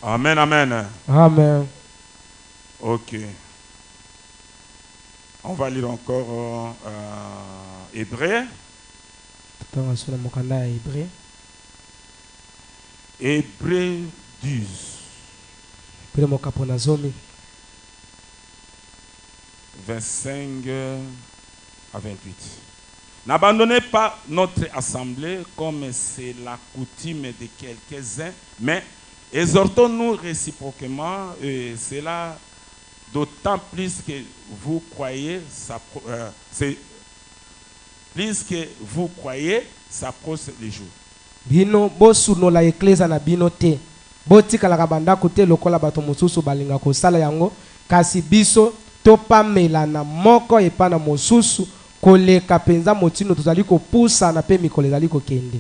Amen, amen. Amen. Ok. On va lire encore Hébreu. Tutaangasoma mukanda ya Hébreu. Hébreu 12. Pele mokapo na zomi. 25 à 28. N'abandonnez pas notre assemblée comme c'est la coutume de quelques-uns, mais exhortons-nous réciproquement, et cela d'autant plus que vous croyez, s'approche les jours. Bino bosunola ekleza na bino te. Botikalaka bandako te lokola bato mosusu balinga kosala yango, kasi biso topamelana moko epa na mosusu koleka penza motino tozali kopusana pe mikolo ezali kokende.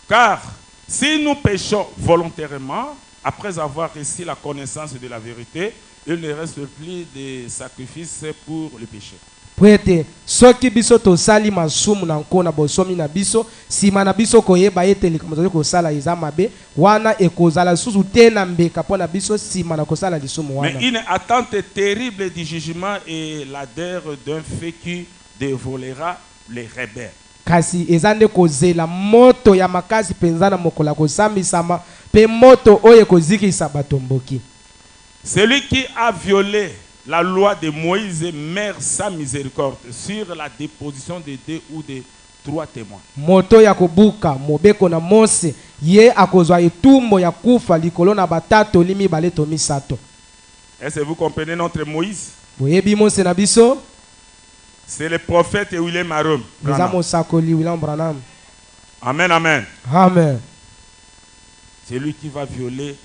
Car si nous péchons volontairement, après avoir reçu la connaissance de la vérité, il ne reste plus de sacrifice pour le péché. Po ete soki biso tosali masumu na nkona bosomi na biso, nsima na biso koyeba ete likambo tozali kosala eza mabe, wana ekozala lisusu te na mbeka mpo na biso nsima na kosala lisumu wana. Mais une attente terrible du jugement et l'ardeur d'un feu qui dévorera les rebelles. Kasi eza nde kozela moto ya makasi penza na mokolo ya kosambisama pe moto oyo ekozikisa bato mboki. Celui qui a violé la loi de Moïse meurt sans miséricorde sur la déposition de 2 ou de 3 témoins. Moto ya kobuka mobeko na Mose ye akozwa etumbo ya kufa likolo na batato limi baleto misato. Est-ce que vous comprenez notre Moïse? Boyebi Mose na biso? C'est le prophète William Aron. Eza mosakoli William Branham. Amen, amen. Amen. C'est lui qui va violer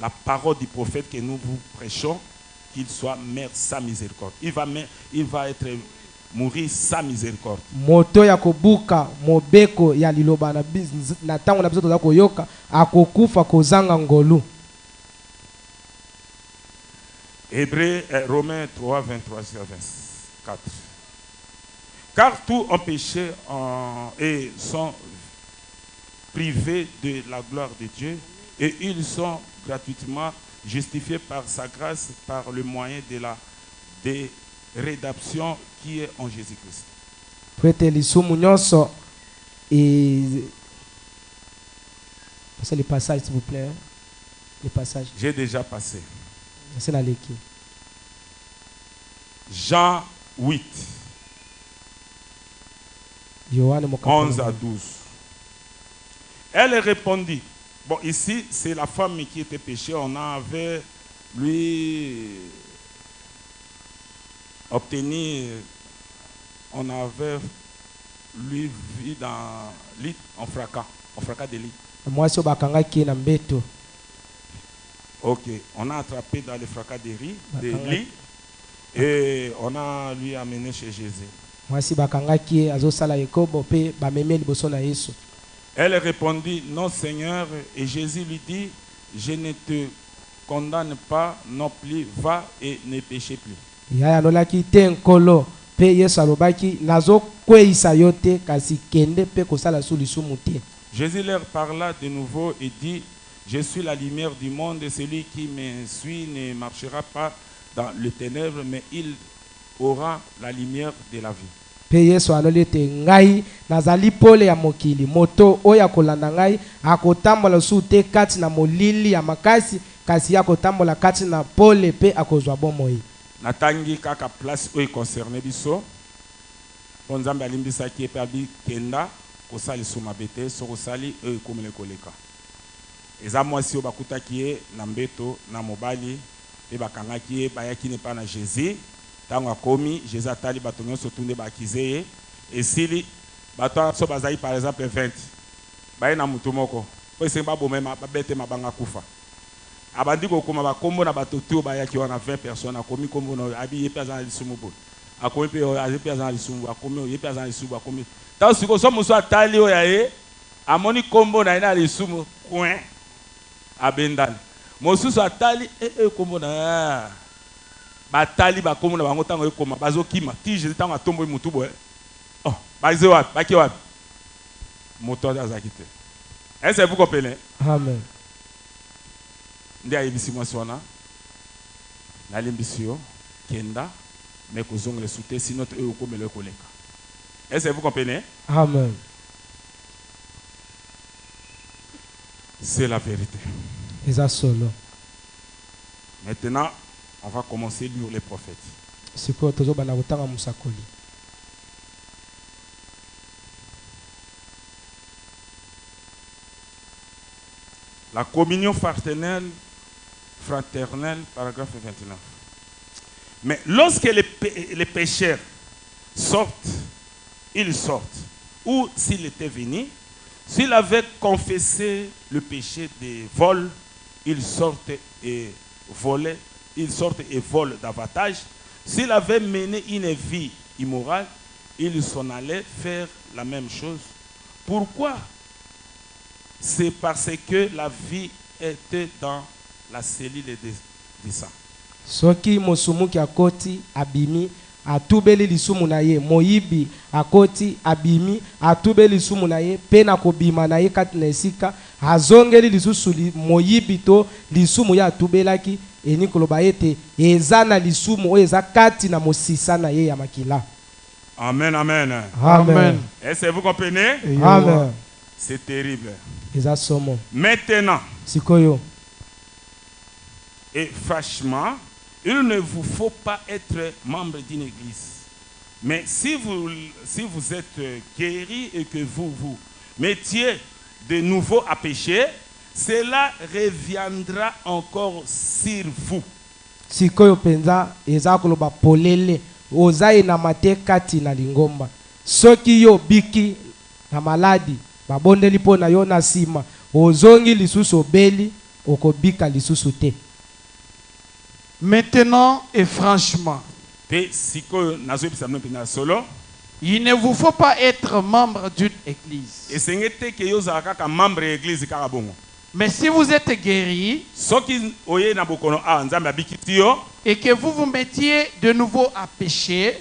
la parole du prophète que nous vous prêchons, qu'il soit mort sans miséricorde. Il va être mourir sans miséricorde. Moto ya kobuka mobeko ya liloba na business na tango na biso toza koyoka akokufa kozanga ngolu. Romains 3, 23 à 24. Car tous ont péché et sont privés de la gloire de Dieu, et ils sont gratuitement justifiés par sa grâce par le moyen de la rédemption qui est en Jésus-Christ. Prêtez lisumu nyonso et passez le passage s'il vous plaît. Le passage. J'ai déjà passé. C'est la leki. Jean 8. 11 à 12. Elle répondit. Bon, ici, c'est la femme qui était péchée. On avait lui obtenu, on avait lui vu dans lit en fracas de lit. Moi, c'est bakanga qui est na mbeto. Ok, on a attrapé dans le fracas de lit et on a lui amené chez Jésus. Moi, si bakanga qui est azosala ekobo pe ba meme liboso na Yesu. Elle répondit, non Seigneur, et Jésus lui dit, je ne te condamne pas non plus, va et ne péche plus. Yaya nolaki te nkolo pe Yesu alobaki nazo kweisa yo te kasi kende pe kosala su lisumu te. Jésus leur parla de nouveau et dit, je suis la lumière du monde, et celui qui me suit ne marchera pas dans les ténèbres, mais il aura la lumière de la vie. Pe Yesu aloli te ngai nazali pole ya mokili, moto oyo akolanda ngai akotambola su te kati na molili ya makasi, kasi akotambola kati na pole pe akozwa bomoi. Natangi kaka place oyo concerné biso po Nzambe alimbisaki epe abi kenda kosali suma bete so kosali oyo ekomele koleka. Eza mwasi oyo bakutaki ye na mbeto na mobali pe bakangaki ye bayaki ne pa na Jésus. Tango akomi Jésus atali bato nyonso tunde bakize ye esili bato so bazali par exemple 20 baye na mutu moko po esengi babomema babete mabanga kufa abandi kokoma bakombo na bato tu bayaki wana 20 personnes akomi kombo na abi ye pe aza na lisumu boye akomi pe ye pe aza na lisumu akomi ye pe aza na lisumu akomi tango siko so mosu atali oyo ya ye amoni kombo na ye na lisumu coin abendani mosusu atali kombo na batali bakomo na bango tango ekoma bazokima ti Jésus tango atombo mutu boye oh baze wapi baki wapi moto azaki te. Est-ce que vous comprenez? Amen. nde ayebisi mwasi wana nalimbisi yo kenda mais kozongela su te sinon te oyo okomela ekoleka. Est-ce que vous comprenez? Amen. C'est la vérité. Eza solo. Maintenant, on va commencer à lire les prophètes. Sikoyo tozobanda kotanga musakoli. La communion fraternelle, paragraphe 29. Mais lorsque les pécheurs sortent, ils sortent. Ou s'il était venu, s'il avait confessé le péché de vol, ils sortent et volaient, ils sortent et volent davantage. S'il avait mené une vie immorale, il s'en allait faire la même chose. Pourquoi? C'est parce que la vie était dans la cellule de sang. Soki mosumuki akoti abimi atubeli lisumu na ye, moyibi akoti abimi atubeli lisumu na ye, pena kobima na ye kati na esika azongeli lisusu moyibi to lisumu ya atubelaki eni koloba ete eza na lisumu oyo eza kati na mosisa na ye ya makila. Amen, amen. Amen. Est-ce que vous comprenez? Amen. C'est terrible. Eza somo. Maintenant, Sikoyo. et franchement, il ne vous faut pas être membre d'une église. Mais si vous êtes guéri et que vous vous mettiez de nouveau à pécher, cela reviendra encore sur vous. Sikoyo penza eza koloba polele ozayi na mate kati na lingomba. Soki yo biki na maladi babondeli po na yo na sima ozongi lisusu obeli okobika lisusu te. Maintenant et franchement, il ne vous faut pas être membre d'une église. Mais si vous êtes guéri et que vous vous mettiez de nouveau à pécher,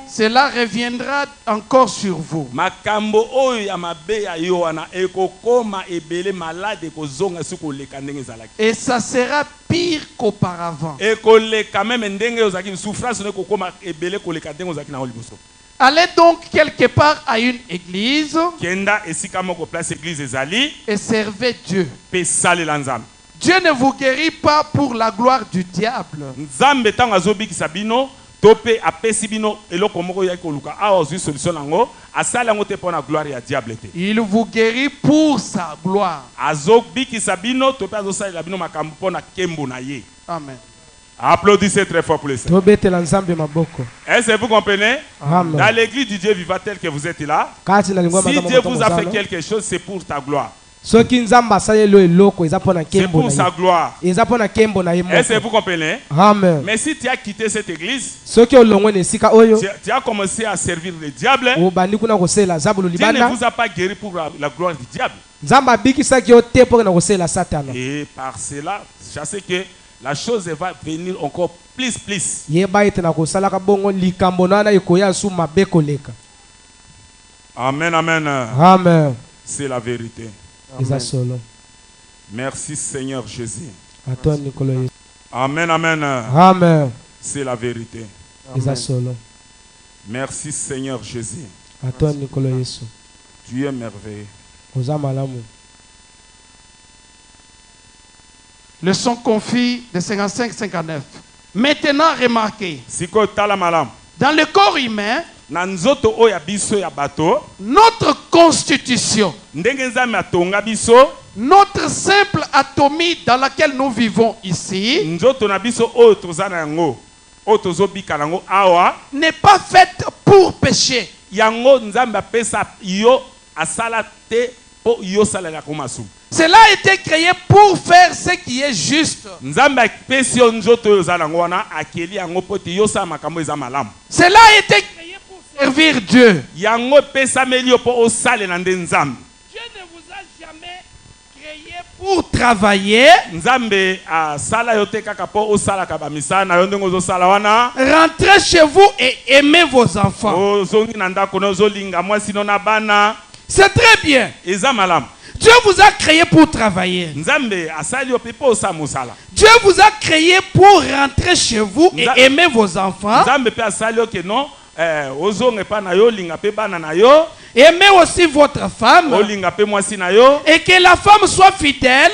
cela reviendra encore sur vous. Et ça sera pire qu'auparavant. Allez donc quelque part à une église et servez Dieu. Dieu ne vous guérit pas pour la gloire du diable. Il vous guérit pour sa gloire. Amen. Applaudissez très fort pour les saints. Est-ce que vous comprenez? Amen. Dans l'église du Dieu vivant tel que vous êtes là, si Dieu vous a fait quelque chose, c'est pour ta gloire. C'est pour sa gloire. Est-ce que vous comprenez? Amen. Mais si tu as quitté cette église, tu as commencé à servir le diable, Dieu ne vous a pas guéri pour la gloire du diable. Et par cela, je sais que la chose va venir encore plus. Amen, amen. Amen. C'est la vérité. Amen. Merci Seigneur Jésus. Amen, amen. Amen. C'est la vérité. Amen. Merci Seigneur Jésus. Tu es merveilleux. Leçon confie de 55-59. Maintenant remarquez, dans le corps humain, notre constitution, notre simple atomie dans laquelle nous vivons ici, n'est pas faite pour pécher. Cela a été créé pour faire ce qui est juste. Cela a été créé pour servir Dieu. Dieu ne vous a jamais créé pour travailler. Rentrez chez vous et aimez vos enfants. C'est très bien. Dieu Dieu vous a créé pour travailler. Dieu vous a créé pour rentrer chez vous et aimer vos enfants. Aimez aussi votre femme. Et que la femme soit fidèle.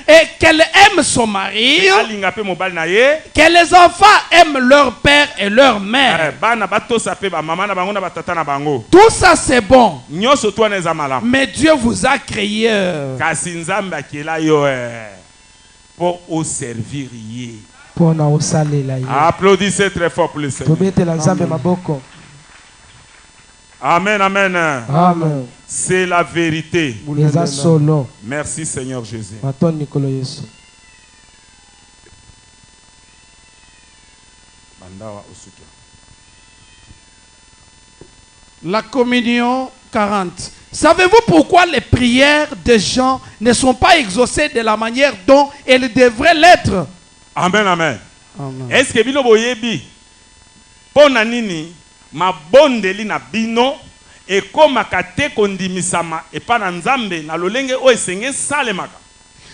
Et qu'elle aime son mari. Que les enfants aiment leur père et leur mère. Tout ça c'est bon. Mais Dieu vous a créé pour au servir. Applaudissez très fort pour le Seigneur. Amen, amen. Amen. C'est la vérité. Merci Seigneur Jésus. La communion 40. Savez-vous pourquoi les prières des gens ne sont pas exaucées de la manière dont elles devraient l'être? Amen, amen. Est-ce que bino boyebi pona nini mabondeli na bino e komaka te kondimisama e pa na nzambe na lolenge o esenge salemaka?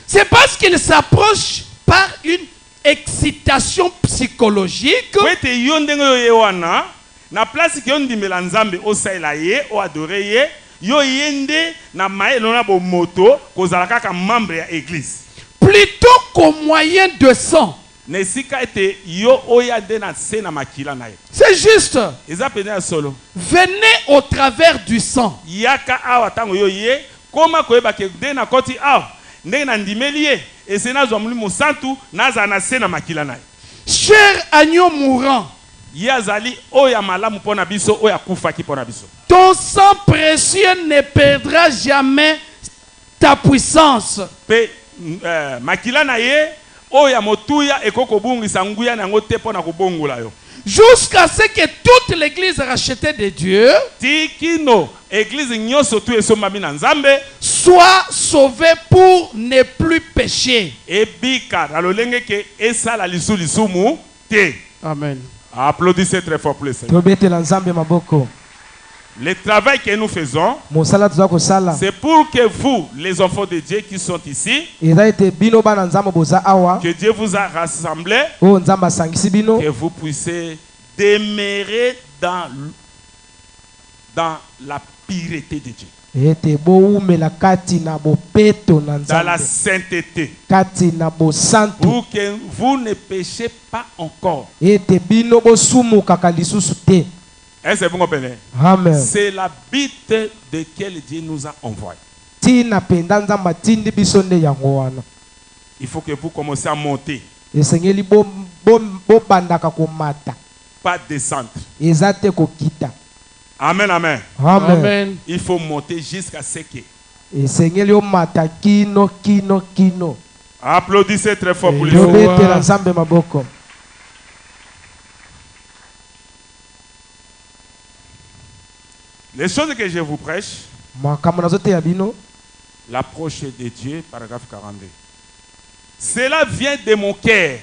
C'est parce qu'il s'approche par une excitation psychologique. Kwete yo ndenge yo ye wana na place ki yo ndimela nzambe o saela ye o adore ye yo yende na maelo na bo moto kozala kaka membre ya église. Plutôt qu'au moyen de sang. C'est juste. Venez au travers du sang. Cher agneau mourant, ton sang précieux ne perdra jamais ta puissance. Jusqu'à ce que toute l'église rachetée de Dieu soit sauvée pour ne plus pécher. Amen. Applaudissez très fort pour le Seigneur. Le travail que nous faisons, c'est pour que vous, les enfants de Dieu qui sont ici, que Dieu vous a rassemblés, que vous puissiez demeurer dans la pureté de Dieu, dans la sainteté, pour que vous ne péchez pas encore. Est-ce que vous comprenez? Amen. C'est la bite de laquelle Dieu nous a envoyé. Il faut que vous commenciez à monter. Pas descendre. Amen, amen. Amen. Il faut monter jusqu'à ce que. Applaudissez très fort pour les Seigneur. Les choses que je vous prêche, l'approche de Dieu, paragraphe 42. Cela vient de mon cœur.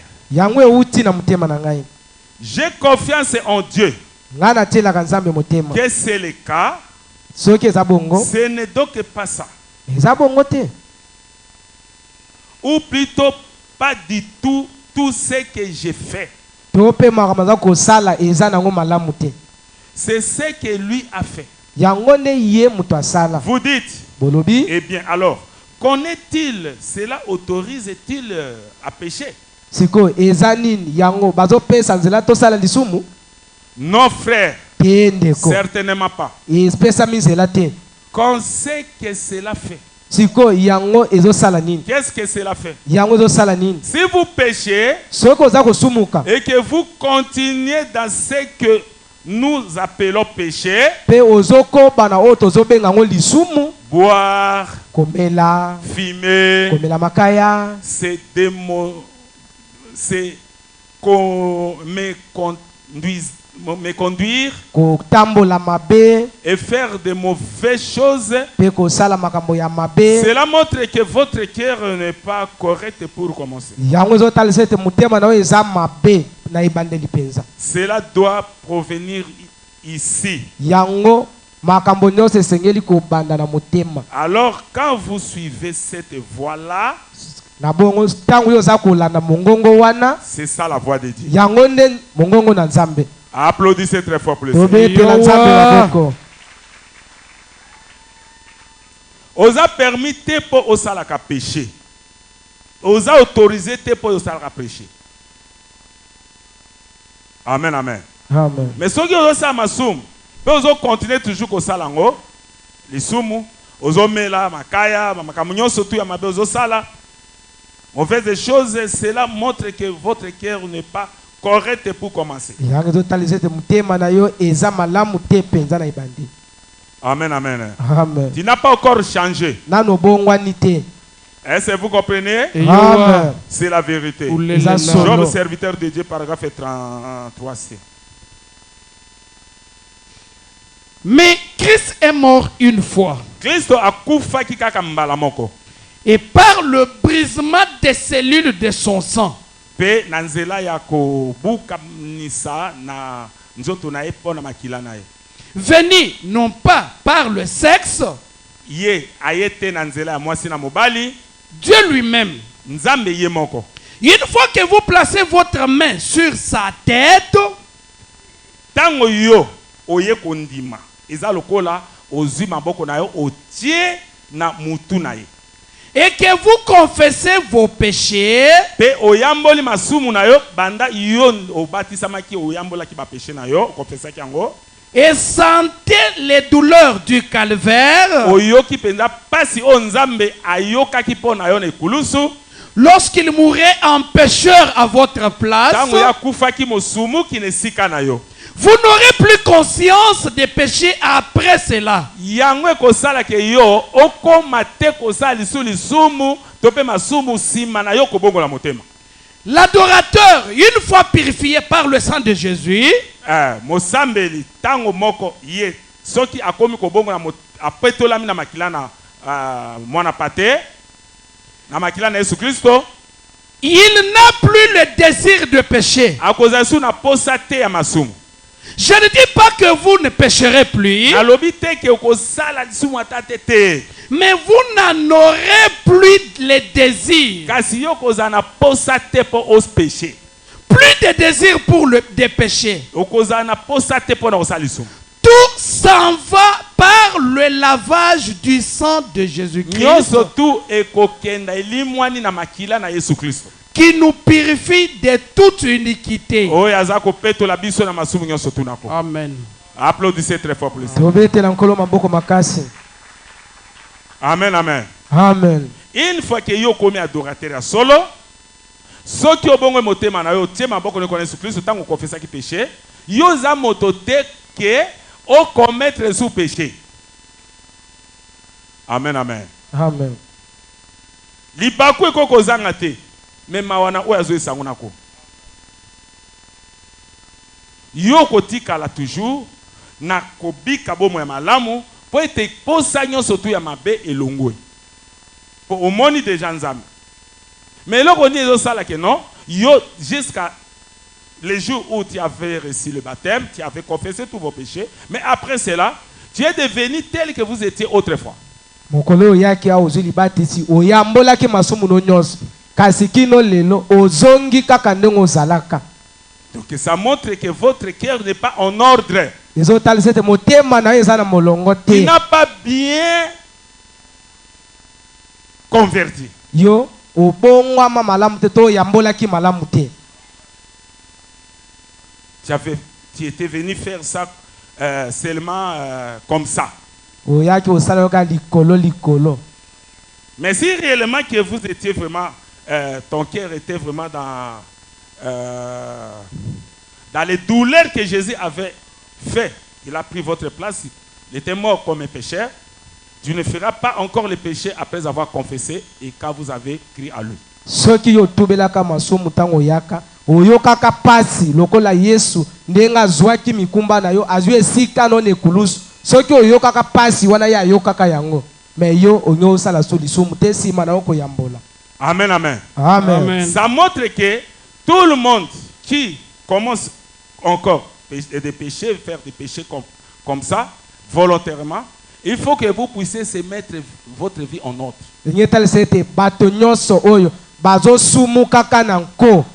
J'ai confiance en Dieu. Que c'est le cas, ce n'est donc pas ça. Ou plutôt pas du tout ce que j'ai fait. C'est ce que lui a fait. Vous dites, eh bien alors, connaît-il, cela autorise-t-il à pécher? Non frère, certainement pas. Qu'on sait que cela fait. Qu'est-ce que cela fait? Si vous péchez et que vous continuez dans ce que nous appelons péché, boire, fumer, c'est me conduire et faire de mauvaises choses. Cela montre que votre cœur n'est pas correct pour commencer. Cela doit provenir ici. makambo nyonso esengeli kobanda na motema. Alors, quand vous suivez cette voie-là, Na bongo ntango oyo oza kolanda mongongo wana, c'est ça la voie de Dieu. yango nde mongongo na Nzambe. Applaudissez très fort pour le Seigneur. Tobetela Nzambe maboko. Osa permis te pour osalaka péché. Osa autorisé te pour osalaka péché. Amen, amen. Amen. Mais ceux qui ont ça masum, ils continuer toujours comme ça lango. Les sumu, oso mela, makaya, makamunyo surtout ya mabe oso sala. On fait des choses, cela montre que votre cœur n'est pas correct pour commencer. Yango totalize te motema na yo eza malamu te penza na ibandi. Amen, amen. Amen. Tu n'as pas encore changé. Nano bongwani te. Est-ce que vous comprenez? Amen. C'est la vérité. Eza solo. Job, serviteur de Dieu, paragraphe 33c. Mais Christ est mort une fois. Christ a kufa kikaka mbala moko. Et par le brisement des cellules de son sang, Pe na nzela ya kobuka nisa na nzoto na ye po na makila na ye. venu non pas par le sexe, Ye ayete na nzela ya mwasi na mobali, Dieu lui-même. Nzambe ye moko. Une fois que vous placez votre main sur sa tête, Tango yo oye kondima, eza lokola ozwi maboko na yo otie na mutu na ye. et que vous confessez vos péchés, Pe oyamboli masumu na yo banda yo obatisamaki oyambolaki ba péché na yo, okofesaki yango. et sentez les douleurs du calvaire, Oyoki penza pasi o Nzambe ayokaki po na yo na ekulusu. lorsqu'il mourait en pécheur à votre place, Tango ya kufaki mosumu kinesika na yo. vous n'aurez plus conscience des péchés après cela. Yango ekosala ke yo okoma te kosala lisumu to pe masumu sima na yo kobongola motema. L'adorateur, une fois purifié par le sang de Jésus, Mosambeli tango moko ye soki akomi kobongola apetolami na makila na mwana pate na makila na Yesu Kristo, il n'a plus le désir de pécher. akozala su na posa te ya masumu. Je ne dis pas que vous ne pécherez plus, Nalobi te ke okosala lisumu ata te, mais vous n'en aurez plus les désirs. kasi yo kozala na posa te po os péché. Plus de désirs pour des péchés. Okozala na posa te po na kosala lisumu. Tout s'en va par le lavage du sang de Jésus-Christ Nyonso tu ekokenda elimwani na makila na Yesu Kristo. qui nous purifie de toute iniquité. Oyo aza kopetola biso na masumu nyonso tu nako. Amen. Applaudissez très fort pour le Seigneur. Tobetela nkolo maboko makasi. Amen, amen. Amen. Une fois que yo komi adorateur ya solo, soki obongo motema na yo tie maboko na Yesu Kristo tango confessa ki péché, yo za moto te ke o commettre sous péché. Amen, amen. Amen. Libaku ekoko zanga te, mais mawana oyo azo esango nako. Yo kotikala toujours na kobika bomo ya malamu po ete posa nyonso tu ya mabe elongwe. Po omoni déjà Nzambe. Mais eloko ni ezosala ke non, yo jusqu'à le jour où tu avais reçu le baptême, tu avais confessé tous vos péchés, mais après cela, tu es devenu tel que vous étiez autrefois. Mokolo oyaki a ozwi libatisi oyambolaki masumu no nyonso kasi kino lelo ozongi kaka ndenge ozalaka. Donc ça montre que votre cœur n'est pas en ordre. Ezotalisa ete motema na yo eza na molongo Il te. n'a pas bien converti. Yo obongwama malamu te to oyambolaki malamu te. Tu étais venu faire ça seulement comme ça. Oyaki osala yoka likolo likolo. Mais si réellement que vous étiez vraiment, ton cœur était vraiment dans les douleurs que Jésus avait fait, il a pris votre place, il était mort comme un pécheur, tu ne feras pas encore le péché après avoir confessé et quand vous avez crié à lui. Soki yo tubelaka masumu tango yaka oyokaka pasi lokola Yesu ndenge azwaki mikumba na yo azwi esika no nekulusu. Soki oyokaka pasi wana ya yokaka yango mais yo onyo osala so lisumu te sima na oko yambola. Amen, amen. Amen. Amen. Ça montre que tout le monde qui commence encore des péchés, faire des péchés comme ça, volontairement, il faut que vous puissiez se mettre votre vie en ordre. Ngeta sete bato nyonso oyo bazo sumu kaka na nko.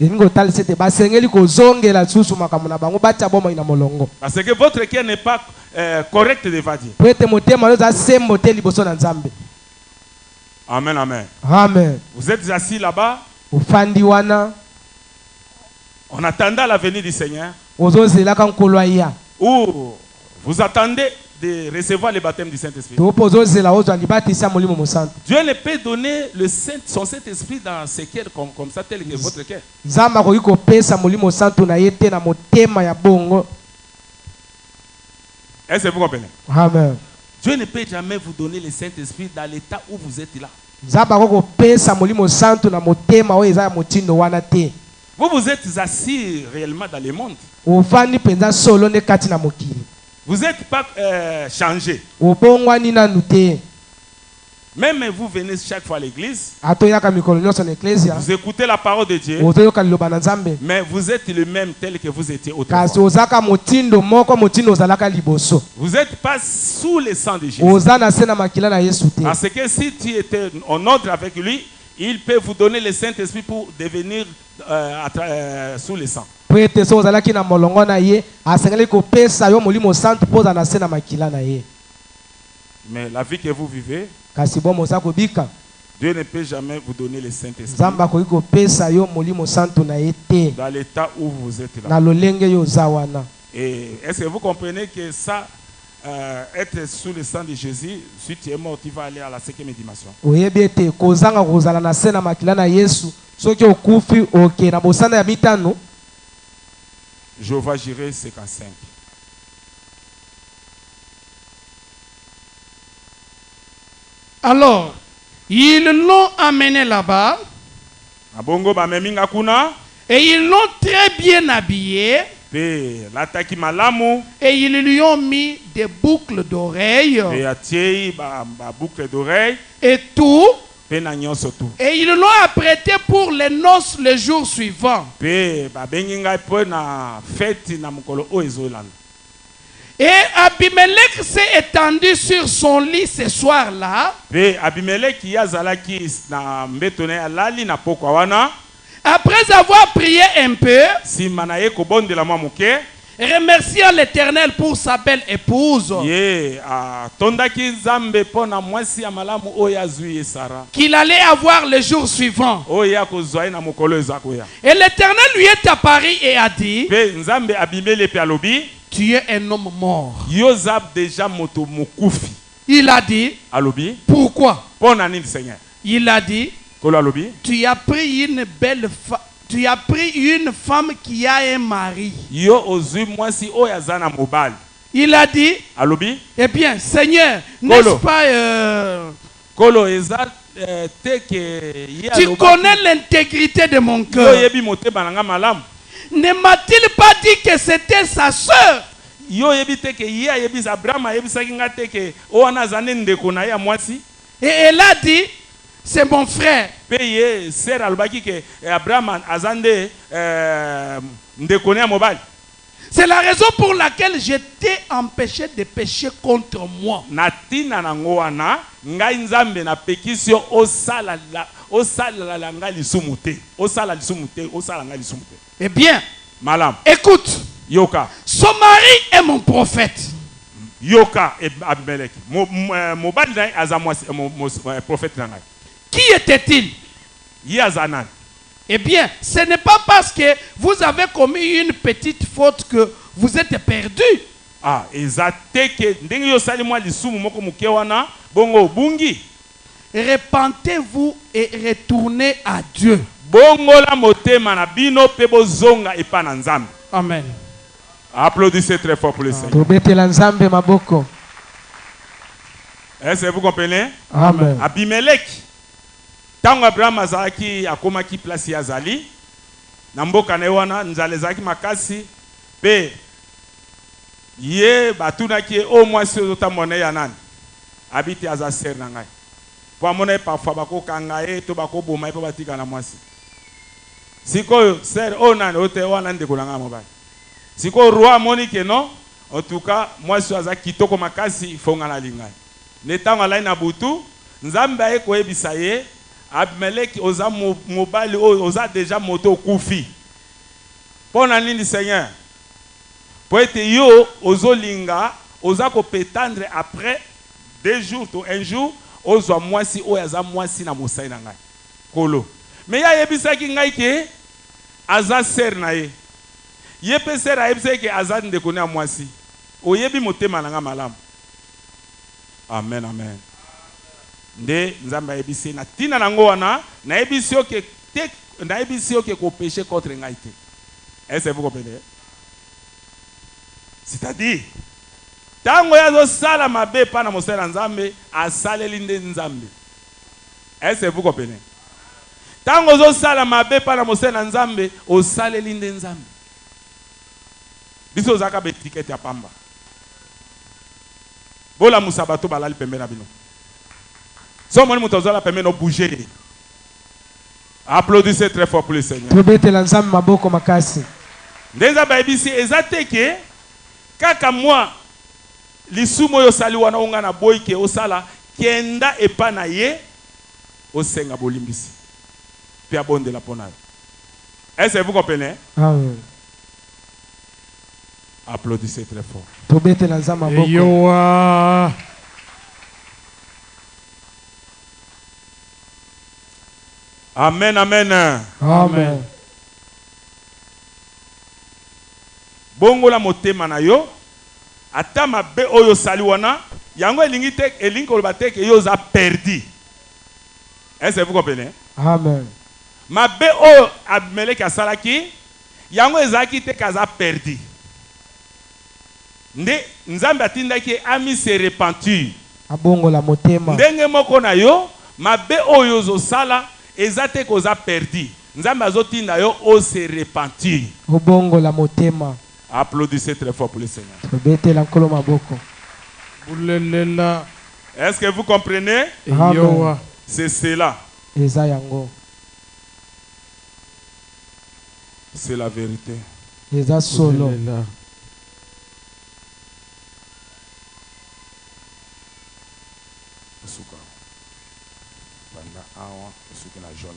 Ngo tal sete basengeli ko zongela susu makambo na bango batia boma ina molongo. Parce que votre cœur n'est pas correct devant Dieu. Pwete motema loza sembo te liboso na Nzambe. Amen, amen. Amen. Vous êtes assis là-bas, Ufandi wana en attendant la venue du Seigneur, ozozela ka nkolo ya. ou vous attendez de recevoir le baptême du Saint-Esprit. To pozozela ozwa libatisa molimo mosantu. Dieu ne peut donner son Saint-Esprit dans ce cœur comme ça, tel que votre cœur. Nzambe akoki kopesa molimo mosantu na ye te na motema ya bongo. Est-ce que vous comprenez? Amen. Dieu ne peut jamais vous donner le Saint-Esprit dans l'état où vous êtes là. Nzambe akoki kopesa molimo mosantu na motema oyo eza ya motindo wana te. Vous vous êtes assis réellement dans le monde. Ufandi penza solo ne kati na mokili. Vous n'êtes pas changé. Ubongwani nanu te. Même vous venez chaque fois à l'église, Atoyaka mikolo nyonso na ecclesia. vous écoutez la parole de Dieu, Ozoyoka liloba na Nzambe. mais vous êtes le même tel que vous étiez Kasi autrefois. ozaka motindo moko motindo ozalaka liboso. Vous n'êtes pas sous le sang de Jésus. Oza na se na makila na Yesu te. Parce que si tu étais en ordre avec lui, il peut vous donner le Saint-Esprit pour devenir sous le sang. Po ete so ozalaki na molongo na ye asengeli kopesa yo molimo santu poza na se na makila na ye. Mais la vie que vous vivez, Kasi bo moza kobika. Dieu ne peut jamais vous donner le Saint-Esprit Nzambe akoki kopesa yo molimo santu na ye te. dans l'état où vous êtes là. Na lolenge yo oza wana. Et est-ce que vous comprenez que ça, être sous le sang de Jésus, si tu es mort, tu vas aller à la 5e dimension. Oyebi ete kozanga kozala na se na makila na Yesu soki okufi oke na bosana ya mitano. Jéhovah Jireh 55. Alors, ils l'ont amené là-bas Abongo bameminga kuna, et ils l'ont très bien habillé pe lataki malamu, et ils lui ont mis des boucles d'oreilles pe atiei ba boucle d'oreille, et tout. pe na nyonso tu. Et ils l'ont apprêté pour les noces le jour suivant. Pe babengi ngai po na fête na mokolo oyo ezolanda. Et Abimelech s'est étendu sur son lit ce soir-là. Pe Abimeleki yazalaki na mbeto na alali na pokwa wana, Après avoir prié un peu, sima na ye kobondela mwa moke, remerciant l'Éternel pour sa belle épouse, ye atondaki Nzambe po na mwasi ya malamu oyo azwi ye Sara, qu'il allait avoir le jour suivant. oyo ya kozwa ye na mokolo eza koya. Et l'Éternel lui est apparu et a dit, Pe Nzambe abimeli pe alobi, tu es un homme mort. yo za déjà moto mokufi. Il a dit, Alobi, pourquoi? po na nini Seigneur? Il a dit, Kolo alobi, tu as pris une belle femme. Tu as pris une femme qui a un mari. yo ozwi mwasi oyo aza na mobali. Il a dit, Alobi, eh bien, Seigneur, n'est-ce Kolo. pas... kolo eza te ke ye tu alobaki, connais l'intégrité de mon yo cœur. yebi motema na nga malamu. Ne m'a-t-il pas dit que c'était sa sœur? Yo yebi te ke ye ayebisa Abraham ayebisaki nga te ke oyo wana aza nde ndeko na ye ya mwasi. Et elle a dit, c'est mon frère. Pe ye ser alobaki ke Abraham aza nde ndeko na ye ya mobali. C'est la raison pour laquelle j'étais empêché de pécher contre moi. Na tina nango wana ngai Nzambe napekisi yo osala la ngai lisumu te. Osala lisumu te, osala ngai lisumu te. Eh bien, Malam, écoute, yoka. son mari est mon prophète. Yoka et Abimelech. Mobali na ye aza mwasi prophète na ngai. Qui était-il? Ye aza nani? Eh bien, ce n'est pas parce que vous avez commis une petite faute que vous êtes perdu. Ah, eza te ke ndenge yo sali mwa lisumu moko muke wana bongo bungi. Repentez-vous et retournez à Dieu. Bongola motema na bino pe bozonga epa na Nzambe. Amen. Applaudissez très fort pour le Seigneur. Tobetela Nzambe maboko. Est-ce que vous comprenez? Amen. Abimelech. Tango Abraham azalaki akomaki place ya zali na mboka na wana nzale zaki makasi pe ye batunaki o mwasi ozotamona ya nani abiti aza ser na ngai po amona parfois bakokanga ye to bakoboma ye po batika na mwasi sikoyo ser o nani ote wana ndeko na ngai mobali sikoyo roi amoni ke no En tout cas, moi je suis à kitoko makasi fongala lingai. Netango la na butu, nzambe aye koyebisa ye, Abimeleki oza mobali oza déjà moto kufi. Pona nini Seigneur? Pour être yo ozolinga, oza ko pétendre après 2 jours ou 1 jour, ozwa mwasi oyaza mwasi na mosai na ngai. Kolo. Mais ya yebisaki ngai ke aza ser na ye. Ye pe ser ayebisaki ke aza ndeko na mwasi. Oyebi motema na nga malamu. Amen, amen. Nde nzambe ayebisi na tina nango wana, na yebisi oke te, na yebisi oke ko péché contre ngai te. Est-ce que vous comprenez? C'est-à-dire, tango yazo sala mabe pa na mosala nzambe, asaleli nde nzambe. Est-ce que vous comprenez? Tango zo sala mabe pa na mosala nzambe, osaleli nde nzambe. Biso zaka betikete ya pamba. Bola musabato balali pembe na bino. So moni muto zola pembe no bouger. Applaudissez très fort pour le Seigneur. Tobetela nzambe maboko makasi. Ndeza baibisi ezateke kaka moi lisumo yo sali wana unga na boyke osala kenda epa na ye osenga bolimbisi. Puis abondela pona. Est-ce que vous comprenez? Amen. Applaudissez très fort. Tobetela nzambe maboko. Yoa. Amen, amen. Amen. Bongo la motema na yo ata mabe oyo sali wana yango elingi te elingi koloba te ke yo za perdu. Est-ce que vous comprenez? Amen. Mabe oyo Abimeleki asalaki yango ezaki te kaza perdu. Nde nzambe atindaki ami se repentir. Abongo la motema. Ndenge moko na yo mabe oyo zo sala ezate koza perdu. Nzambe azotinda yo o se repentir. Obongo la motema. Applaudissez très fort pour le Seigneur. Tobetela nkolo maboko. Bulelela. Est-ce que vous comprenez? Yoa. C'est cela. Eza yango. C'est la vérité. Eza solo. Bulelela. Osuka. Banda awa osuka na jaune.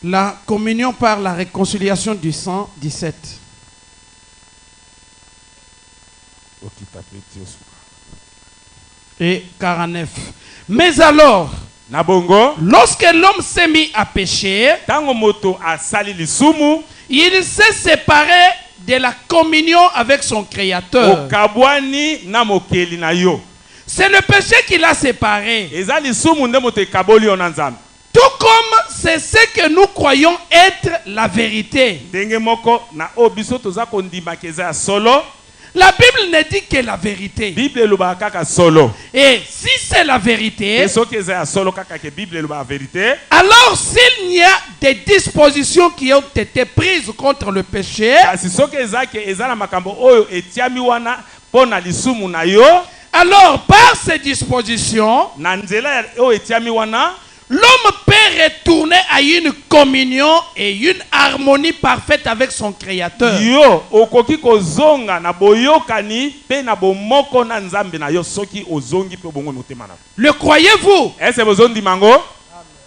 La communion par la réconciliation du sang, 17. Et 49. Mais alors, Nabongo, lorsque l'homme s'est mis à pécher, tango moto asali lisumu, il s'est séparé de la communion avec son Créateur. okabwani na mokeli na yo. C'est le péché qui l'a séparé. Eza lisumu nde moto ekaboli yo na nzambe. Tout comme c'est ce que nous croyons être la vérité. Ndenge moko na obiso toza kondima keza ya solo. La Bible ne dit que la vérité. Bible eloba kaka solo. Et si c'est la vérité, Eso keza ya solo kaka ke Bible eloba vérité. alors s'il y a des dispositions qui ont été prises contre le péché, Kasi soki eza ke eza na makambo oyo etiami wana pona lisumu na yo, alors par ces dispositions, na nzela oyo etiami wana, l'homme peut retourner à une communion et une harmonie parfaite avec son Créateur. yo okoki kozonga na boyokani pe na bomoko na nzambe na yo soki ozongi pe bongo motema na. Le croyez-vous? Ese bozondi mango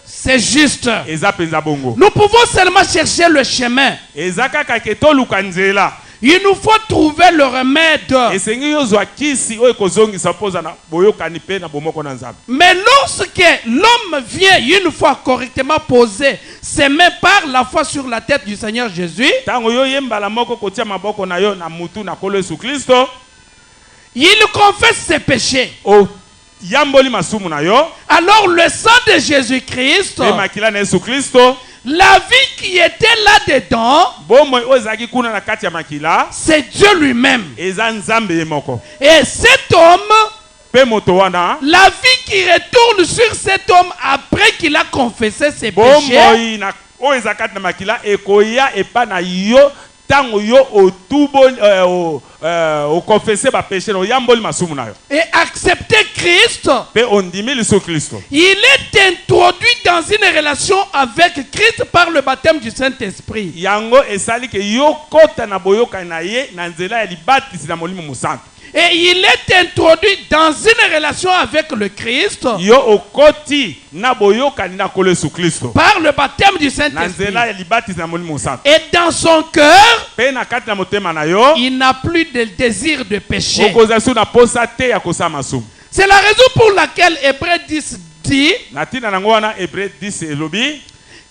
C'est juste. eza penza bongo. Nous pouvons seulement chercher le chemin. Eza kaka ke toluka nzela. Il nous faut trouver le remède. Esengi yo zwa kisi oyo kozongisa poza na boyokani pe na bomoko na nzambe. Mais lorsque l'homme vient une fois correctement poser ses mains par la foi sur la tête du Seigneur Jésus, Tango yo yembala moko kotia maboko na yo na mutu na kolo Yesu Kristo, il confesse ses péchés. o yamboli masumu na yo, Alors le sang de Jésus-Christ, pe makila na Yesu Kristo, la vie qui était là-dedans, bomoi oyo ezalaki kuna na kati ya makila, c'est Dieu lui-même. eza nzambe ye moko. Et cet homme, Pe moto wana, la vie qui retourne sur cet homme après qu'il a confessé ses péchés, bomoi na oyo eza kati na makila ekoya epa na yo tango yo o confesser ba péché no yamboli masumu na yo et accepter Christ, pe ondimi liso Kristo il est introduit dans une relation avec Christ par le baptême du Saint-Esprit. yango esali ke yo kota na boyoka na ye na nzela ya libatisi na molimo musantu. Et il est introduit dans une relation avec le Christ Yo okoti na boyoka ni na kolo Yesu Kristo par le baptême du na Saint-Esprit. nzela ya libatisi na molimo musantu. Et dans son cœur, Pe na kati na motema na yo il n'a plus de désir de péché. okozala su na posa te ya kosala masumu. C'est la raison pour laquelle Hébreux 10 dit, Na ntina nango wana Hébreux 10 elobi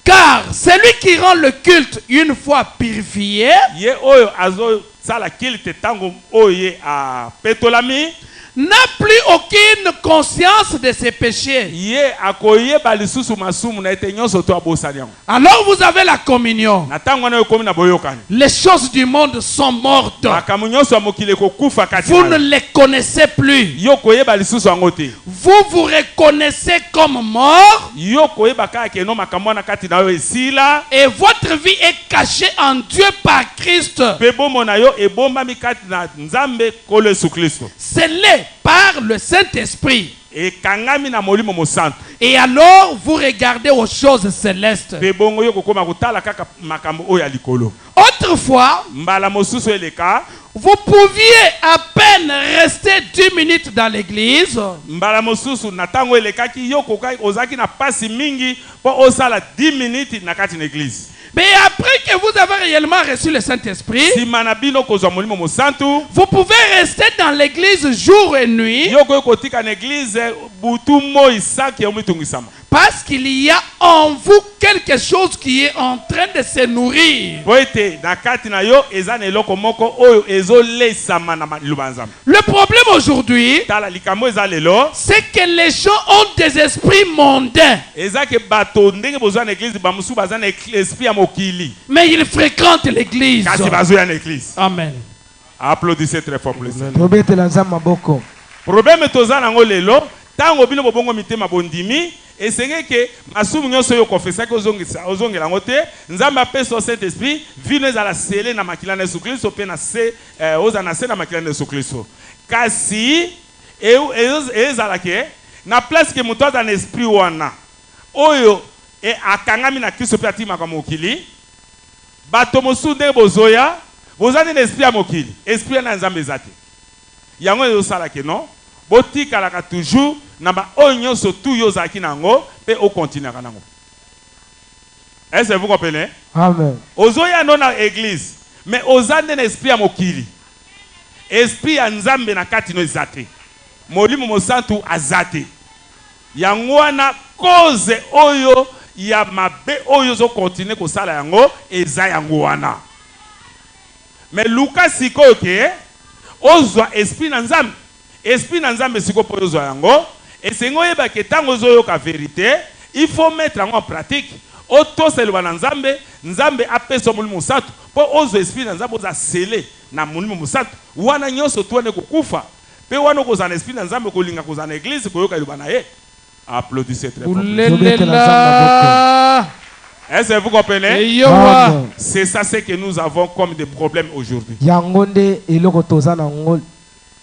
car celui qui rend le culte une fois purifié ye oyo azosala kilte tango oyo ye apetolami n'a plus aucune conscience de ses péchés. ye akoyeba lisusu masumu na ete nyonso to abosani yango. Alors vous avez la communion. Na ntango wana ekomi na boyokani Les choses du monde sont mortes. makambo nyonso ya mokili ekokufa kati Vous na ne yo. les connaissez plus. Yo koyeba lisusu yango te. Vous vous reconnaissez comme mort Yo koyeba kaka keno makambo wana kati na yo esila et votre vie est cachée en Dieu par Christ. mpe bomoi na yo ebombami kati na Nzambe kolo Yesu Kristo Scellé par le Saint-Esprit. ekangami na molimo mosantu. Et alors vous regardez aux choses célestes. Mpe bongo yo kokoma kotala kaka makambo oyo ya likolo. Autrefois, Mbala mosusu eleka vous pouviez à peine rester 10 minutes dans l'église mbala mosusu na ntango elekaki yo ozalaki na pasi mingi mpo osala 10 minutes na kati na église. mais après que vous avez réellement reçu le Saint-Esprit, Sima na bino kozwa molimo mosantu vous pouvez rester dans l'église jour et nuit yo koyi kotika na église butu moi saki ya mitungisama parce qu'il y a en vous quelque chose qui est en train de se nourrir. po ete na kati na yo eza na eloko moko oyo ezolesama na liloba Nzambe. Le problème aujourd'hui, Tala likambo eza lelo c'est que les gens ont des esprits mondains, eza ke bato ndenge bozwa na église bamosusu baza na esprit ya mokili mais ils fréquentent l'église. kasi bazoya na église. Amen. Applaudissez très fort pour ça. tobetela nzambe maboko. Problème toza nango lelo tango bino bobongo mitema bondimi esenge ke masumu nyonso yo confessa ke ozongela ngo te Nzambe apesa Saint Esprit vino ezala sele na makila na Yesu Kristo pe na se oza na se na makila na Yesu Kristo kasi ezala ke na place ke moto aza na esprit wana oyo akangami na Kristo pe atimaka mokili bato mosusu ndenge bozoya bozali na esprit ya mokili esprit na Nzambe eza te yango ezosala ke non botikalaka toujours na ba oyo nyonso tu yo ozalaki nango mpe okontinuaka nango. Est-ce que vous comprenez? Amen. Ozoya no na église mais oza nde na esprit ya mokili esprit ya Nzambe na kati no eza te molimo mosantu aza te yango wana cause oyo ya mabe oyo ozokontinue kosala yango eza yango wana. Mais luka sikoyo ke ozwa esprit na Nzambe esprit na Nzambe siko po ozwa yango esengo yeba ke tango ozoyoka vérité il faut mettre en pratique otoselwa na Nzambe Nzambe apesa molimo mosantu po ozwa esprit na Nzambe oza sele na molimo mosantu wana nyonso tuane kokufa pe wana kozana esprit na Nzambe kolinga kozana église koyoka liba na ye. Applaudissez très fort. Ouléléla. Est-ce que vous comprenez? Eyowa. Amen. C'est ça ce que nous avons comme des problèmes aujourd'hui. yango nde eloko toza nango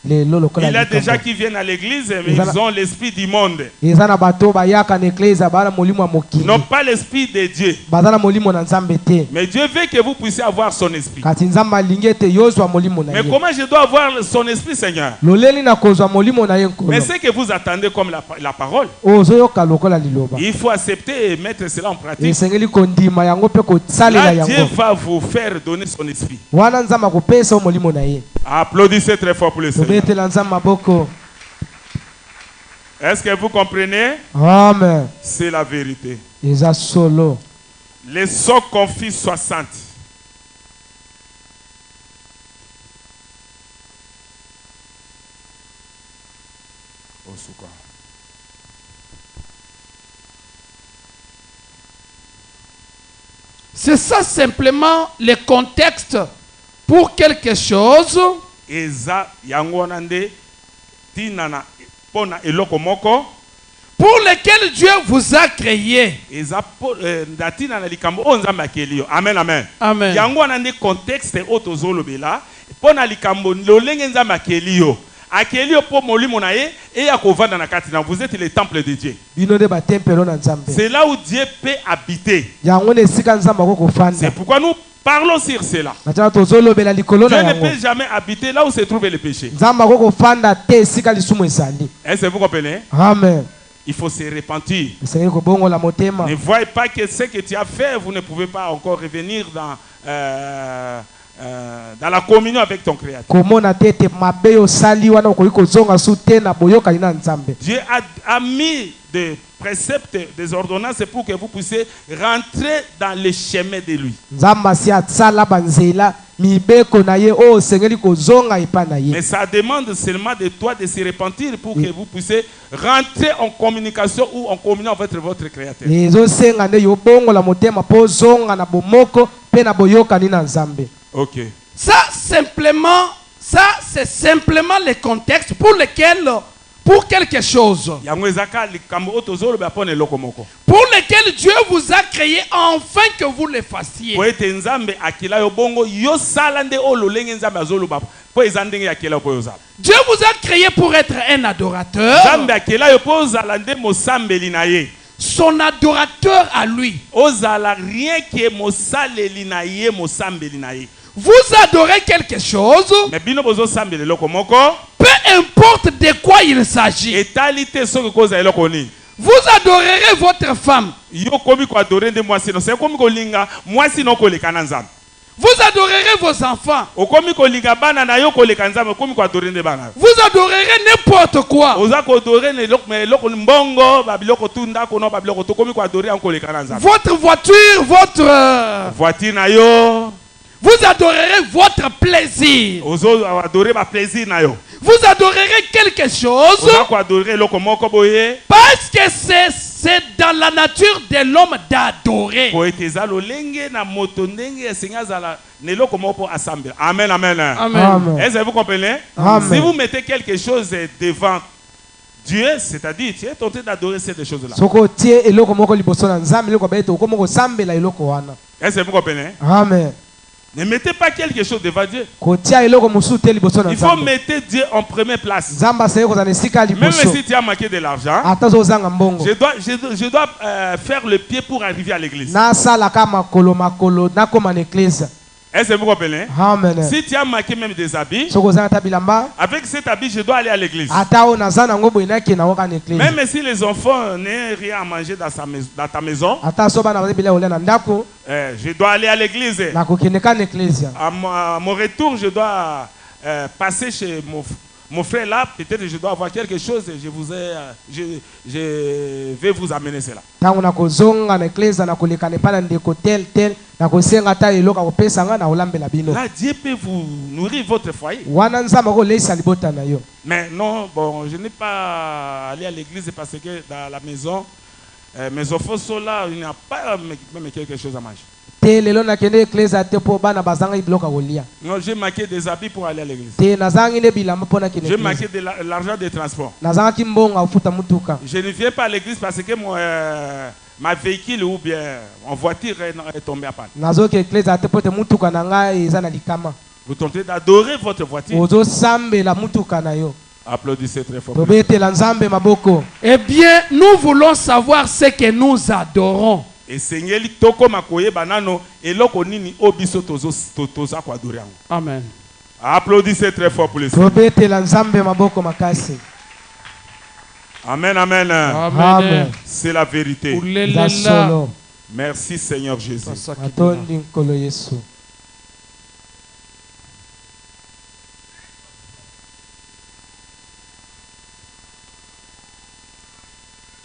lelo lokola Il y a likambo. déjà qui viennent à l'église mais Ils ils ont l'esprit du monde. eza na bato bayaka na eklezia bana molimo ya Ils mokili n'ont pas l'esprit de Dieu. baza na molimo na nzambe te Mais Dieu veut que vous puissiez avoir son esprit. kati nzambe alingi ete yozwa molimo na Mais ye comment je dois avoir son esprit, Seigneur? loleli na kozwa molimo na ye nkolo Mais c'est que vous attendez comme la parole. ozoyoka lokola liloba Il faut accepter et mettre cela en pratique. esengeli kondima yango mpe kosalela Là, Dieu yango va vous faire donner son esprit. wana nzambe akopesa yo molimo na ye. Applaudissez très fort pour le Seigneur. tobetela nzambe maboko. Est-ce que vous comprenez? Amen. C'est la vérité. eza solo. Les socs confient 60. Osuka. C'est ça simplement le contexte pour quelque chose Eza yango wana nde tina na pona eloko moko pour lesquels Dieu vous a créé. Amen, amen. Amen. Yango wana nde contexte otozolobela pona likambo lolenge nzambe akelio. Akelio po molimo na ye et ya kovanda na kati na vous êtes le temple de Dieu. C'est là où Dieu peut habiter. C'est pourquoi nous parlons sur cela. Dieu ne peut jamais habiter là où se trouve le péché. Est-ce que vous comprenez? Amen. Il faut se repentir. Ne voyez pas que ce que tu as fait, vous ne pouvez pas encore revenir dans la communion avec ton Créateur. Dieu a mis des préceptes, des ordonnances pour que vous puissiez rentrer dans le chemin de lui. Mais ça demande seulement de toi de se repentir pour que vous puissiez rentrer en communication ou en communion avec votre Créateur. Ok. Ça, c'est simplement le contexte pour lequel, pour quelque chose. Pour lequel Dieu vous a créé afin que vous le fassiez. Dieu vous a créé pour être un adorateur. Son adorateur à lui. Vous adorez quelque chose, peu importe de quoi il s'agit. Vous adorerez votre femme. Vous adorerez vos enfants. Vous adorerez n'importe quoi. Votre voiture, votre voiture. Vous adorerez votre plaisir. Vous adorerez quelque chose parce que c'est dans la nature de l'homme d'adorer. Amen, amen. Amen. Est-ce que vous comprenez? Amen. Si vous mettez quelque chose devant Dieu, c'est-à-dire tu es tenté d'adorer ces choses-là. Est-ce que vous comprenez? Amen. Ne mettez pas quelque chose devant Dieu. Il faut mettre Dieu en première place. Même si tu as manqué de l'argent, je dois faire le pied pour arriver à l'église. Est-ce que vous comprenez? Amen. Si tu as manqué même des habits, avec cet habit, je dois aller à l'église. Même si les enfants n'ont rien à manger dans ta maison, je dois aller à l'église. À mon retour, je dois passer chez mon frère là. Peut-être que je dois avoir quelque chose. Je vais vous amener cela. Là, Dieu peut vous nourrir votre foyer. Mais non, bon, je n'ai pas allé à l'église parce que dans la maison, mes enfants sont là, il n'y a pas même quelque chose à manger. Non, j'ai manqué des habits pour aller à l'église. J'ai manqué de l'argent de transport. Je ne viens pas à l'église parce que ma véhicule ou bien en voiture est tombée à panne. Vous tentez d'adorer votre voiture. Applaudissez très fort. Eh bien, nous voulons savoir ce que nous adorons. Amen. Applaudissez très fort pour les Amen, amen. Amen. C'est la vérité. Ouléléla. Merci Seigneur Jésus. Sasa kibona.